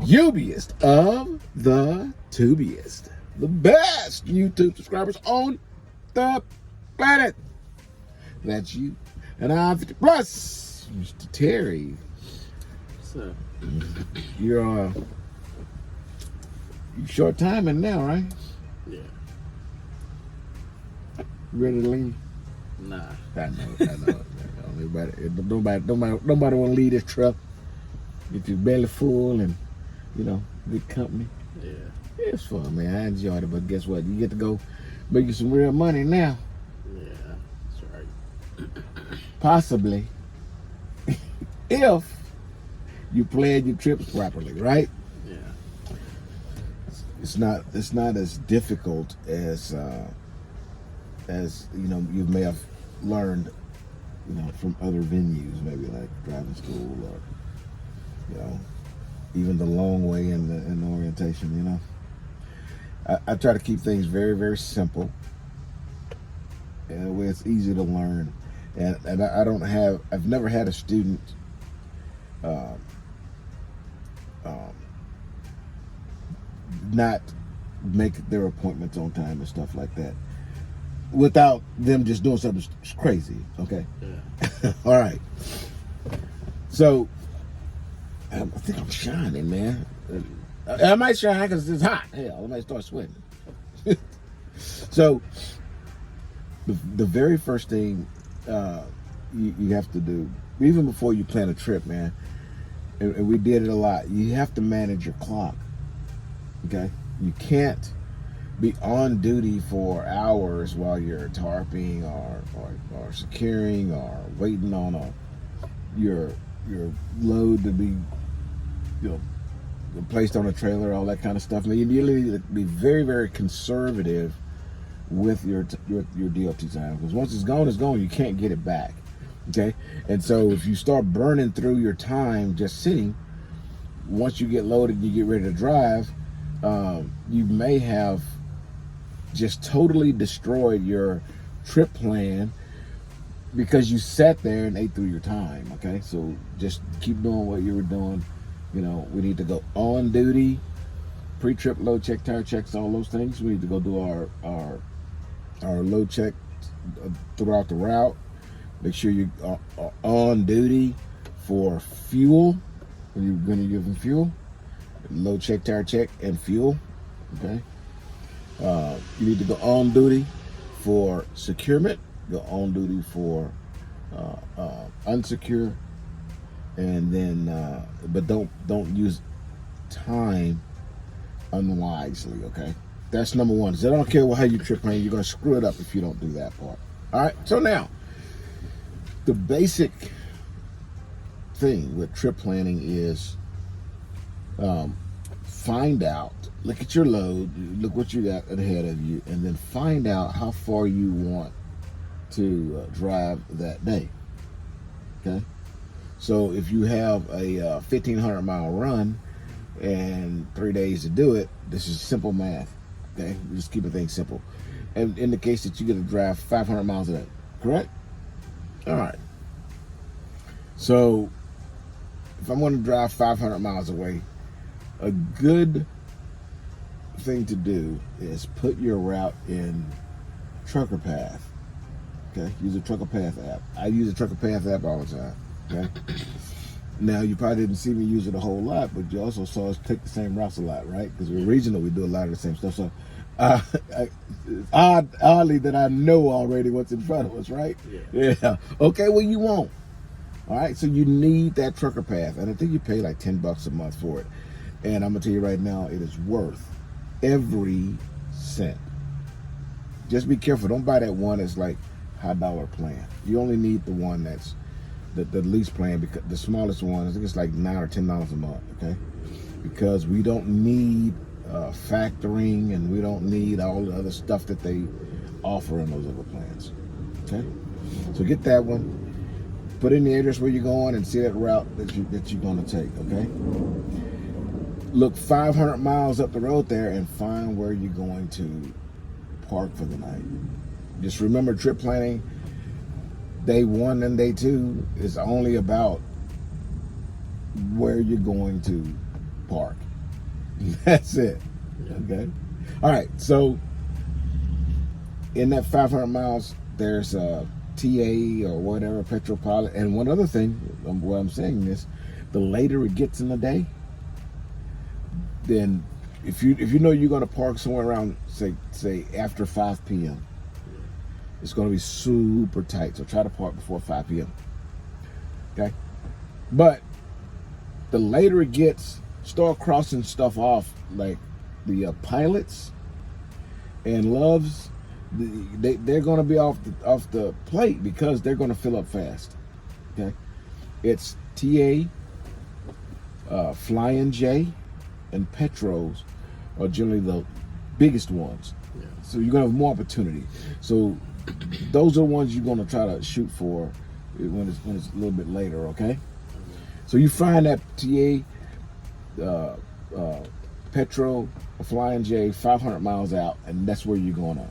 Ubiest of the tubiest. The best YouTube subscribers on the planet. That's you. And I'm 50 plus. Mr. Terry. What's up? You're you short timing now, right? Yeah. Ready to leave? Nah. I know. Nobody want to leave this truck if you're belly full and, good company. Yeah. It's fun, man. I enjoyed it, but guess what? You get to go make you some real money now. Yeah, that's right. Possibly. If you plan your trips properly, right? Yeah. It's not as difficult as you may have learned, from other venues, maybe like driving school or, even the long way in the orientation, I try to keep things very, very simple, and where it's easy to learn. And I've never had a student not make their appointments on time and stuff like that without them just doing something crazy, okay? Yeah. All right. So, I think I'm shining, man. I might shine because it's hot. Hell, I might start sweating. So, the very first thing you have to do, even before you plan a trip, man, and we did it a lot, you have to manage your clock, okay? You can't be on duty for hours while you're tarping or securing or waiting on your load to be placed on a trailer, all that kind of stuff. I mean, you need to be very, very conservative with your DOT time, because once it's gone. You can't get it back. Okay, and so if you start burning through your time just sitting, once you get loaded and you get ready to drive, you may have just totally destroyed your trip plan because you sat there and ate through your time. Okay, so just keep doing what you were doing. We need to go on duty, pre-trip load check, tire checks, all those things. We need to go do our load check throughout the route. Make sure you are on duty for fuel when you're going to give them fuel. Load check, tire check, and fuel. Okay. You need to go on duty for securement. Go on duty for unsecure, and then but don't use time unwisely. Okay. That's number one. So I don't care how you trip plan. You're going to screw it up if you don't do that part. All right. So now, the basic thing with trip planning is find out, look at your load, look what you got ahead of you, and then find out how far you want to drive that day. Okay? So if you have a 1,500-mile run and 3 days to do it, this is simple math. Okay? We're just keeping things simple. And in the case that you get to drive 500 miles a day, correct? All right. So if I'm going to drive 500 miles away, a good thing to do is put your route in Trucker Path. Okay, use a Trucker Path app. I use a Trucker Path app all the time. Okay. Now you probably didn't see me use it a whole lot, but you also saw us take the same routes a lot, right? Because we're regional, we do a lot of the same stuff. So oddly that I know already what's in front of us, right? Yeah. Okay, well you won't. All right, so you need that Trucker Path, and I think you pay like $10 a month for it. And I'm gonna tell you right now, it is worth every cent. Just be careful. Don't buy that one that's like high dollar plan. You only need the one that's the least plan, because the smallest one, I think it's like $9 or $10 a month. Okay, because we don't need factoring, and we don't need all the other stuff that they offer in those other plans. Okay, so get that one. Put in the address where you're going and see that route that you're going to take. Okay. Look 500 miles up the road there and find where you're going to park for the night. Just remember, trip planning, day one and day two is only about where you're going to park. That's it. Yeah. Okay. All right. So in that 500 miles, there's a TA or whatever, petrol pilot. And one other thing, what I'm saying is, the later it gets in the day, then if you know you're going to park somewhere around say after 5 p.m., it's going to be super tight. So try to park before 5 p.m. Okay. But the later it gets, start crossing stuff off, like the pilots and loves. They're going to be off the plate because they're going to fill up fast. Okay, it's TA, Flying J, and Petros are generally the biggest ones. Yeah. So you're going to have more opportunity. So those are the ones you're going to try to shoot for when it's a little bit later. Okay. So you find that TA, Petro, Flying J, 500 miles out, and that's where you're going to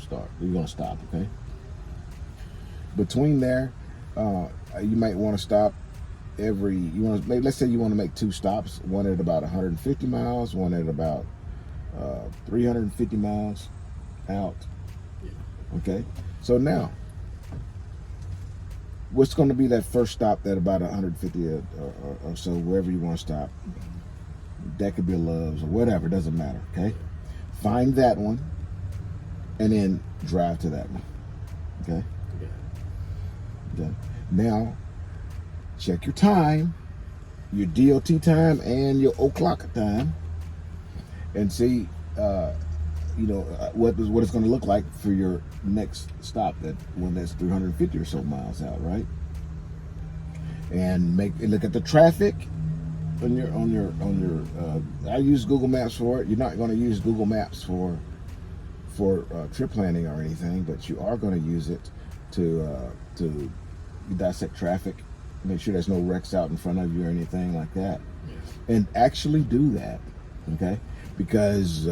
start. You're going to stop, okay? Between there, you might want to stop let's say you want to make 2 stops, one at about 150 miles, one at about 350 miles out. Okay? So now, what's going to be that first stop at about 150 or so, wherever you want to stop? That could be a Love's or whatever, doesn't matter, okay? Find that one and then drive to that one, okay? Okay. Now, check your time, your DOT time and your o'clock time, and see, what it's going to look like for your next stop, that one that's 350 or so miles out, right? And look at the traffic on your. I use Google Maps for it. You're not going to use Google Maps for trip planning or anything, but you are going to use it to dissect traffic, make sure there's no wrecks out in front of you or anything like that, and actually do that, okay? Because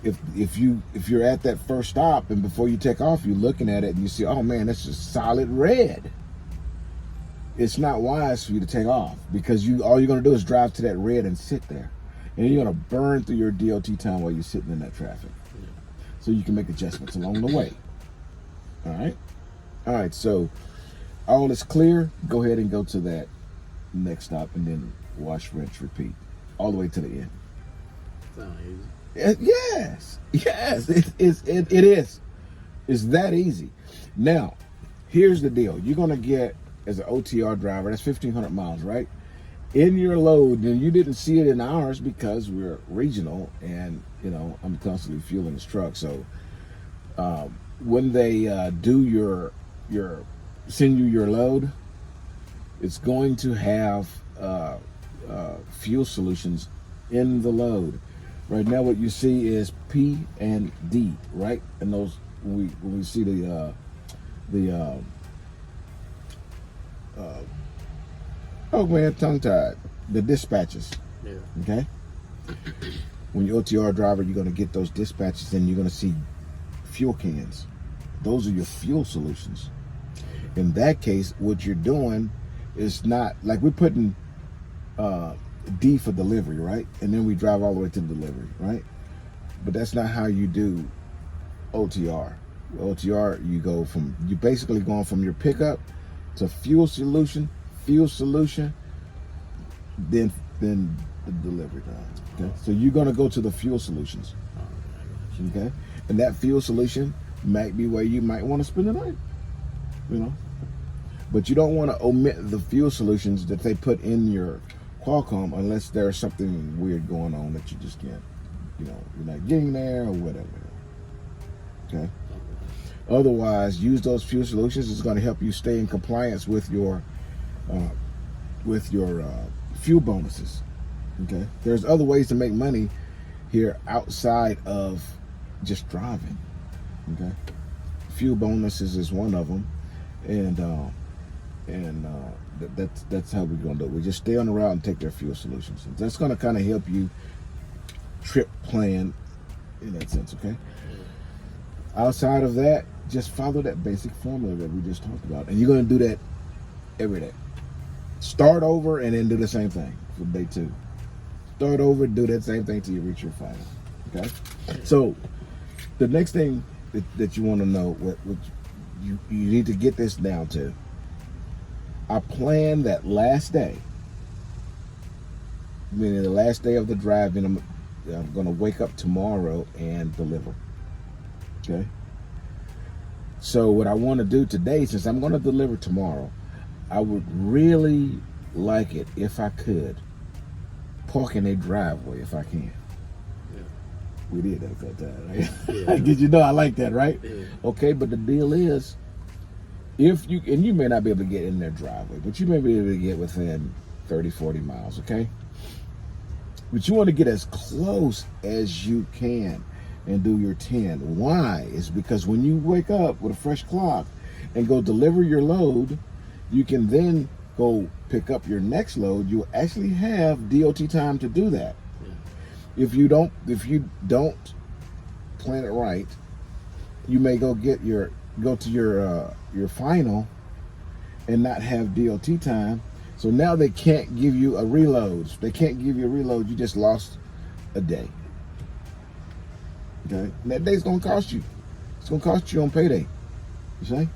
if you're at that first stop and before you take off, you're looking at it and you see, oh man, that's just solid red. It's not wise for you to take off, because all you're going to do is drive to that red and sit there, and you're going to burn through your DOT time while you're sitting in that traffic. So you can make adjustments along the way. All right. So all is clear. Go ahead and go to that next stop, and then wash, rinse, repeat all the way to the end. Sounds easy. Yes, it is. It's that easy. Now, here's the deal. You're going to get, as an OTR driver, that's 1,500 miles, right? In your load, and you didn't see it in ours because we're regional, and I'm constantly fueling this truck. So when they do send you your load, it's going to have fuel solutions in the load. Right now, what you see is P and D, right? And those, when we see tongue-tied, the dispatches. Yeah. Okay. When you're OTR driver, you're going to get those dispatches, and you're going to see fuel cans. Those are your fuel solutions. In that case, what you're doing is not like we're putting D for delivery, right? And then we drive all the way to the delivery, right? But that's not how you do OTR. OTR, you basically going from your pickup to fuel solution, then the delivery time. Okay, so you're gonna go to the fuel solutions. Okay, and that fuel solution might be where you might want to spend the night. But you don't want to omit the fuel solutions that they put in your Qualcomm unless there's something weird going on that you just can't, you're not getting there or whatever. Okay. Otherwise, use those fuel solutions. It's going to help you stay in compliance with your fuel bonuses. Okay. There's other ways to make money here outside of just driving. Okay. Fuel bonuses is one of them, and that's how we're going to do it. We just stay on the route and take their fuel solutions. And that's going to kind of help you trip plan in that sense. Okay. Outside of that, just follow that basic formula that we just talked about. And you're going to do that every day. Start over and then do the same thing for day 2. start over, do that same thing till you reach your final. Okay. So the next thing that you want to know, what you need to get this down to. I plan that last day, meaning the last day of the drive, and I'm going to wake up tomorrow and deliver. Okay. So what I want to do today, since I'm going to deliver tomorrow, I would really like it if I could park in a driveway if I can. Yeah. We did that that time, right? Yeah. Did you know I like that, right? Yeah. Okay, but the deal is, if you, and you may not be able to get in their driveway, but you may be able to get within 30, 40 miles, okay? But you want to get as close as you can and do your 10. Why? It's because when you wake up with a fresh clock and go deliver your load, you can then go pick up your next load. You actually have DOT time to do that. Yeah. If you don't plan it right, you may go to your final and not have DOT time. So now they can't give you a reload. If they can't give you a reload, you just lost a day. Okay? And that day's gonna cost you. It's gonna cost you on payday. You see?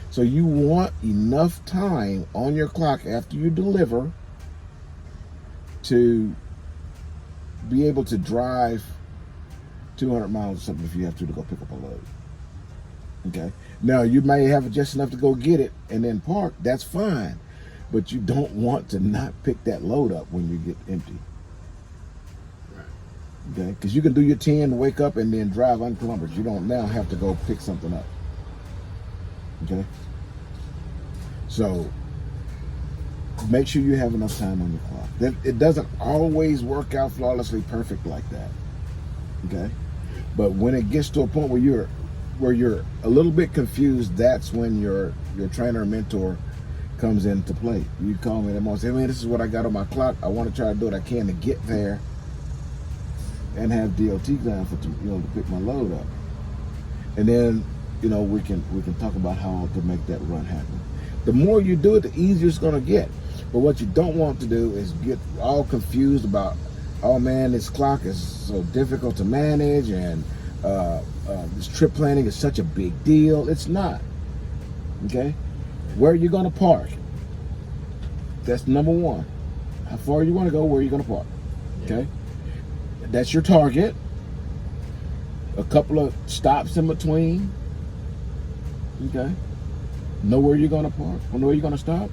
So you want enough time on your clock after you deliver to be able to drive 200 miles or something if you have to go pick up a load. Okay. Now you may have just enough to go get it and then park. That's fine, but you don't want to not pick that load up when you get empty. Right. Okay. Because you can do your 10, wake up, and then drive uncumbered. You don't now have to go pick something up. Okay. So make sure you have enough time on your clock. It doesn't always work out flawlessly perfect like that. Okay. But when it gets to a point where you're a little bit confused, that's when your trainer or mentor comes into play. You call me that morning and say, man, this is what I got on my clock. I want to try to do what I can to get there and have DOT time to pick my load up. And then, we can talk about how to make that run happen. The more you do it, the easier it's going to get. But what you don't want to do is get all confused about, oh man, this clock is so difficult to manage, and this trip planning is such a big deal. It's not. Okay? Where are you going to park? That's number one. How far you want to go, where are you going to park? Okay? That's your target. A couple of stops in between. Okay? Know where you're going to park. Know where you're going to stop.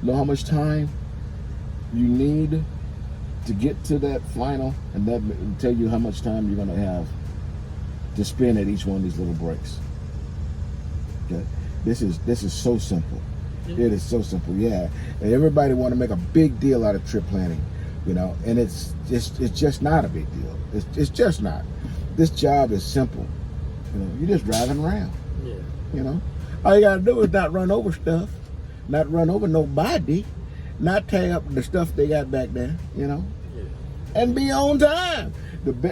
Know how much time you need to get to that final, and that will tell you how much time you're going to have to spend at each one of these little breaks. Okay? This is so simple. It is so simple, yeah. And everybody want to make a big deal out of trip planning, and it's just not a big deal. It's just not. This job is simple. You're just driving around. Yeah. All you gotta do is not run over stuff, not run over nobody, not tear up the stuff they got back there, and be on time.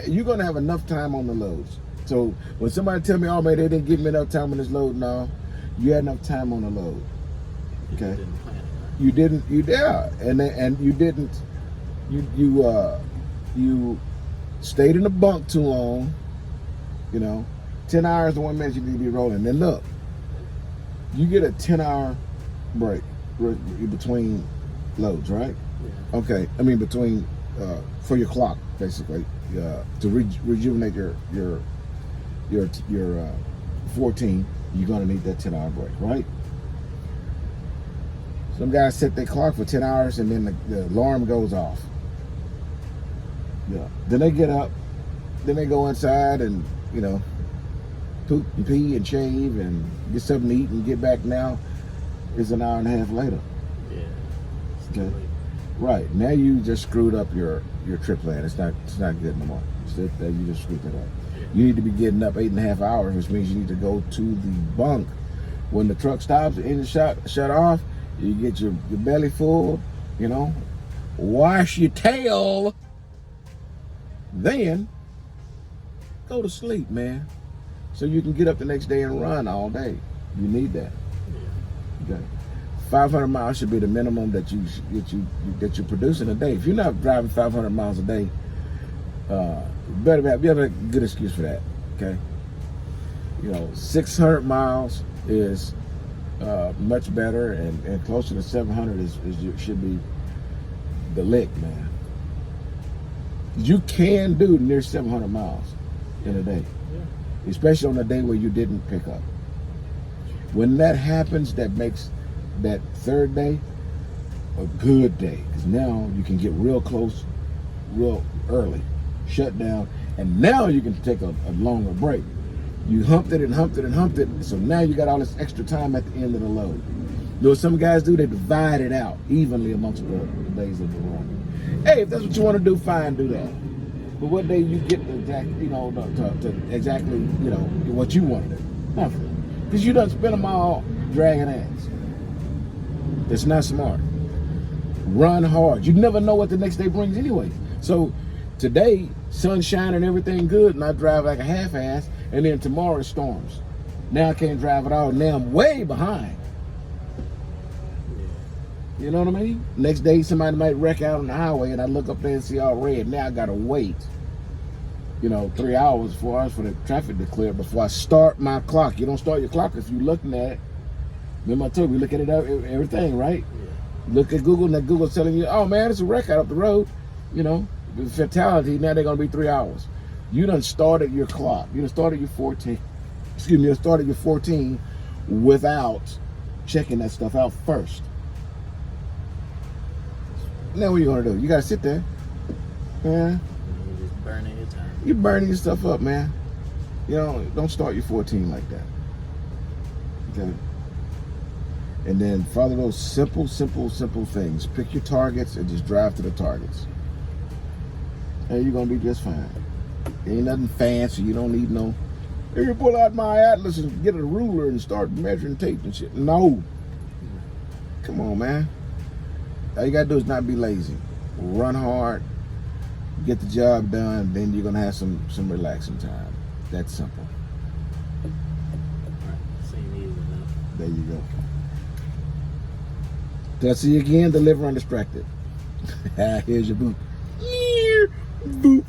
You're gonna have enough time on the loads. So when somebody tell me, oh man, they didn't give me enough time on this load, no, you had enough time on the load. Okay. You didn't. You didn't. You stayed in the bunk too long. 10 hours and 1 minute you need to be rolling. Then look, you get a 10-hour break between loads, right? Yeah. Okay. I mean between for your clock basically to rejuvenate your 14. You're gonna need that 10-hour break, right? Some guys set their clock for 10 hours and then the alarm goes off. Yeah. Then they get up, then they go inside and, poop and pee and shave and get something to eat and get back. Now it's an hour and a half later. Yeah. Okay. Right. Now you just screwed up your trip plan. It's not good no more. You just screwed that up. You need to be getting up 8.5 hours, which means you need to go to the bunk. When the truck stops, the engine shut off, you get your belly full, wash your tail, then go to sleep, man. So you can get up the next day and run all day. You need that. Okay. 500 miles should be the minimum that you produce in a day. If you're not driving 500 miles a day, you have a good excuse for that. Okay, 600 miles is much better, and closer to 700 should be the lick, man. You can do near 700 miles in a day, especially on a day where you didn't pick up. When that happens, that makes that third day a good day, because now you can get real close real early, shut down, and now you can take a longer break. You humped it and humped it and humped it, so now you got all this extra time at the end of the load. What some guys do, they divide it out evenly amongst the days of the run. Hey, if that's what you want to do, fine, do that. But what day you get to exactly what you want to do? Nothing. Because you done spend them all dragging ass. It's not smart. Run hard. You never know what the next day brings anyway. So today, sunshine and everything good, and I drive like a half-ass, and then tomorrow it storms. Now I can't drive at all. Now I'm way behind. You know what I mean? Next day somebody might wreck out on the highway, and I look up there and see all red. Now I gotta wait 3 hours, 4 hours for the traffic to clear before I start my clock. You don't start your clock if you're looking at it. Remember I told you, we look at it everything, right? Yeah. Look at Google, and that Google's telling you, oh man, it's a wreck out up the road. The fatality, now they're gonna be 3 hours. You done started your clock. You done started your 14. You done started your 14 without checking that stuff out first. Now what you gonna do? You gotta sit there. Yeah. You're just burning your time. You're burning your stuff up, man. Don't start your 14 like that. Okay. And then follow those simple things. Pick your targets and just drive to the targets. And you're gonna be just fine. Ain't nothing fancy. You don't need no. If you pull out my atlas and get a ruler and start measuring tape and shit. No. Come on, man. All you gotta do is not be lazy. Run hard, get the job done, then you're gonna have some relaxing time. That's simple. Right. Seem easy enough. There you go. Till I see you again, deliver undistracted. Here's your boot. Boop.